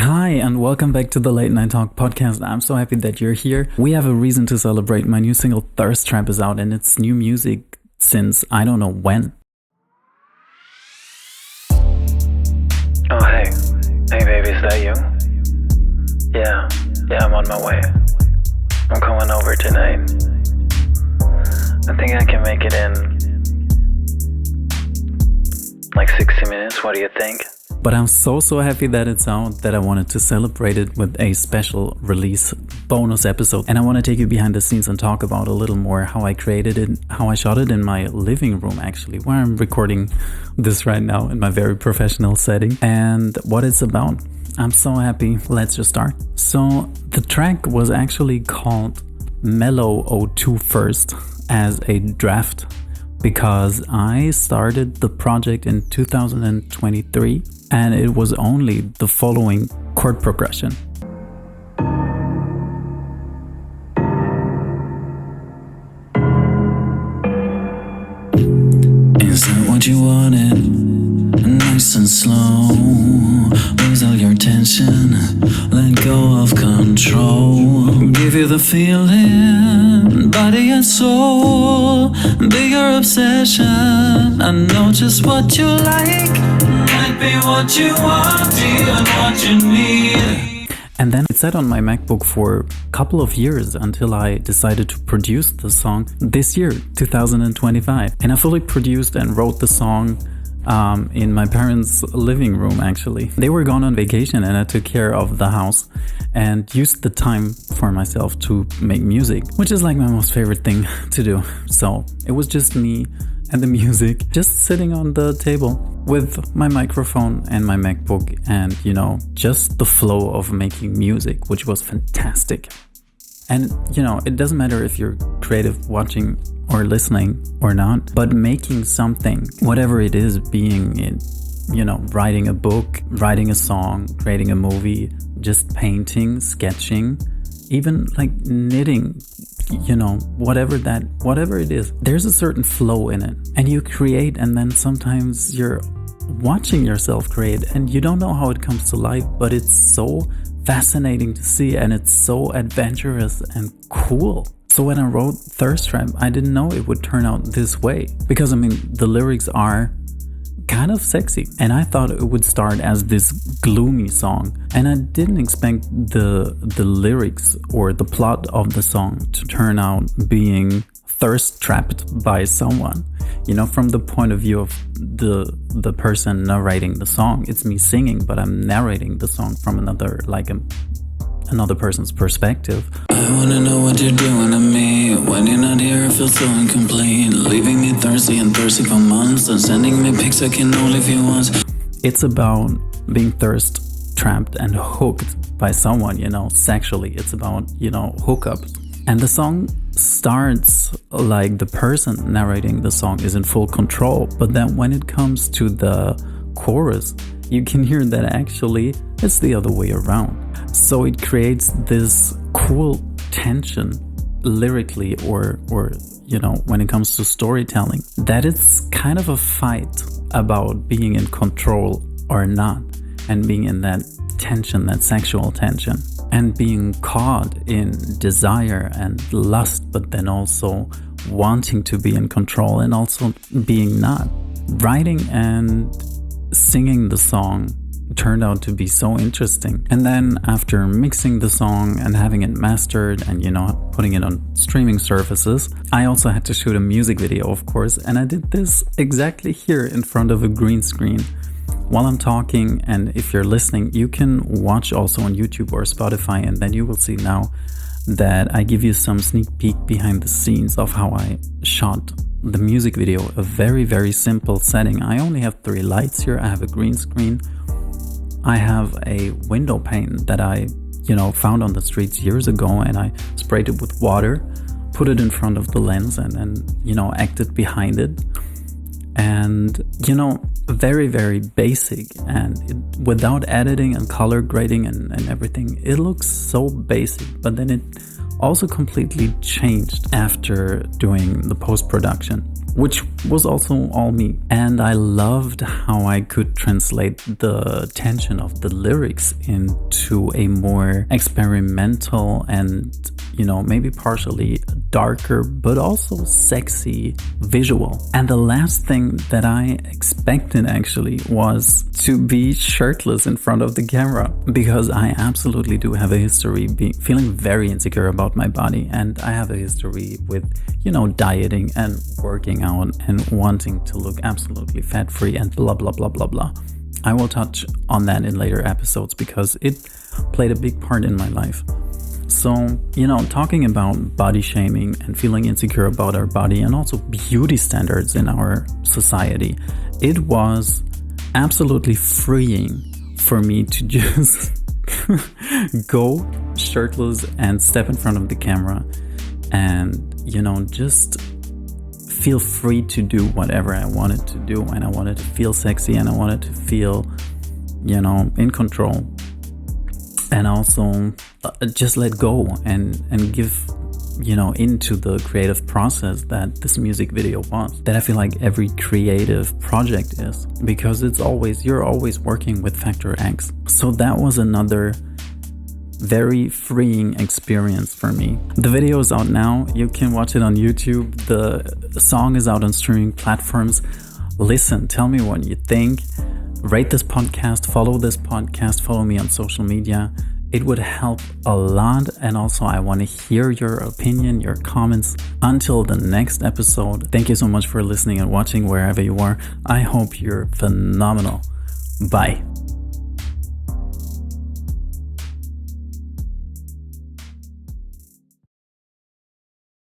Hi, and welcome back to the Late Night Talk podcast. I'm so happy that you're here. We have a reason to celebrate. My new single Thirst Trap is out, and it's new music since I don't know when. Oh, hey. Hey, baby, is that you? Yeah, I'm on my way. I'm coming over tonight. I think I can make it in like 60 minutes. What do you think? But I'm so happy that it's out that I wanted to celebrate it with a special release bonus episode. And I want to take you behind the scenes and talk about a little more how I created it, how I shot it in my living room actually, where I'm recording this right now in my very professional setting, and what it's about. I'm so happy. Let's just start. So the track was actually called Mellow 02 first as a draft, because I started the project in 2023 and it was only the following chord progression. Is that what you wanted? Nice and slow. Lose all your tension. Let go of control. Give you the feeling, body and soul. Be your obsession. I know just what you like. Might be what you want, even what you need. And then it sat on my MacBook for a couple of years until I decided to produce the song this year, 2025. And I fully produced and wrote the song in my parents' living room actually. They were gone on vacation and I took care of the house and used the time for myself to make music, which is like my most favorite thing to do. So it was just me and the music just sitting on the table with my microphone and my MacBook, and just the flow of making music, which was fantastic. And it doesn't matter if you're creative watching or listening or not, but making something, whatever it is, being in, writing a book, writing a song, creating a movie, just painting, sketching, even like knitting, whatever it is, there's a certain flow in it, and you create, and then sometimes you're watching yourself create and you don't know how it comes to life, but it's so fascinating to see and it's so adventurous and cool. So when I wrote Thirst Trap, I didn't know it would turn out this way, because the lyrics are kind of sexy, and I thought it would start as this gloomy song, and I didn't expect the lyrics or the plot of the song to turn out being thirst trapped by someone. From the point of view of the person narrating the song, it's me singing, but I'm narrating the song from another person's perspective. I wanna know what you're doing to me. When you're not here, I feel so incomplete. Leaving me thirsty for months, and sending me pics I can only view once. It's about being thirst trapped and hooked by someone, sexually. It's about, hookups. And the song starts like the person narrating the song is in full control, but then when it comes to the chorus, you can hear that actually it's the other way around. So it creates this cool tension lyrically or when it comes to storytelling, that it's kind of a fight about being in control or not, and being in that tension, that sexual tension, and being caught in desire and lust, but then also wanting to be in control and also being not. Writing and singing the song turned out to be so interesting. And then after mixing the song and having it mastered and putting it on streaming services, I also had to shoot a music video, of course, and I did this exactly here in front of a green screen while I'm talking. And if you're listening, you can watch also on YouTube or Spotify, and then you will see now that I give you some sneak peek behind the scenes of how I shot the music video. A very, very simple setting. I only have 3 lights here. I have a green screen. I have a window pane that I, found on the streets years ago, and I sprayed it with water, put it in front of the lens, and then, acted behind it. And, very, very basic, and without editing and color grading and everything, it looks so basic. But then it also completely changed after doing the post-production. which was also all me. And I loved how I could translate the tension of the lyrics into a more experimental and, maybe partially darker, but also sexy visual. And the last thing that I expected actually was to be shirtless in front of the camera, because I absolutely do have a history feeling very insecure about my body, and I have a history with, dieting and working out and wanting to look absolutely fat free and blah blah blah blah blah. I will touch on that in later episodes because it played a big part in my life. So, talking about body shaming and feeling insecure about our body and also beauty standards in our society, it was absolutely freeing for me to just go shirtless and step in front of the camera and, just feel free to do whatever I wanted to do. And I wanted to feel sexy and I wanted to feel, in control. And also just let go and give, into the creative process that this music video was. That I feel like every creative project is, because you're always working with Factor X. So that was another very freeing experience for me. The video is out now. You can watch it on YouTube. The song is out on streaming platforms. Listen, tell me what you think. Rate this podcast, follow me on social media. It would help a lot. And also I want to hear your opinion, your comments. Until the next episode, thank you so much for listening and watching wherever you are. I hope you're phenomenal. Bye.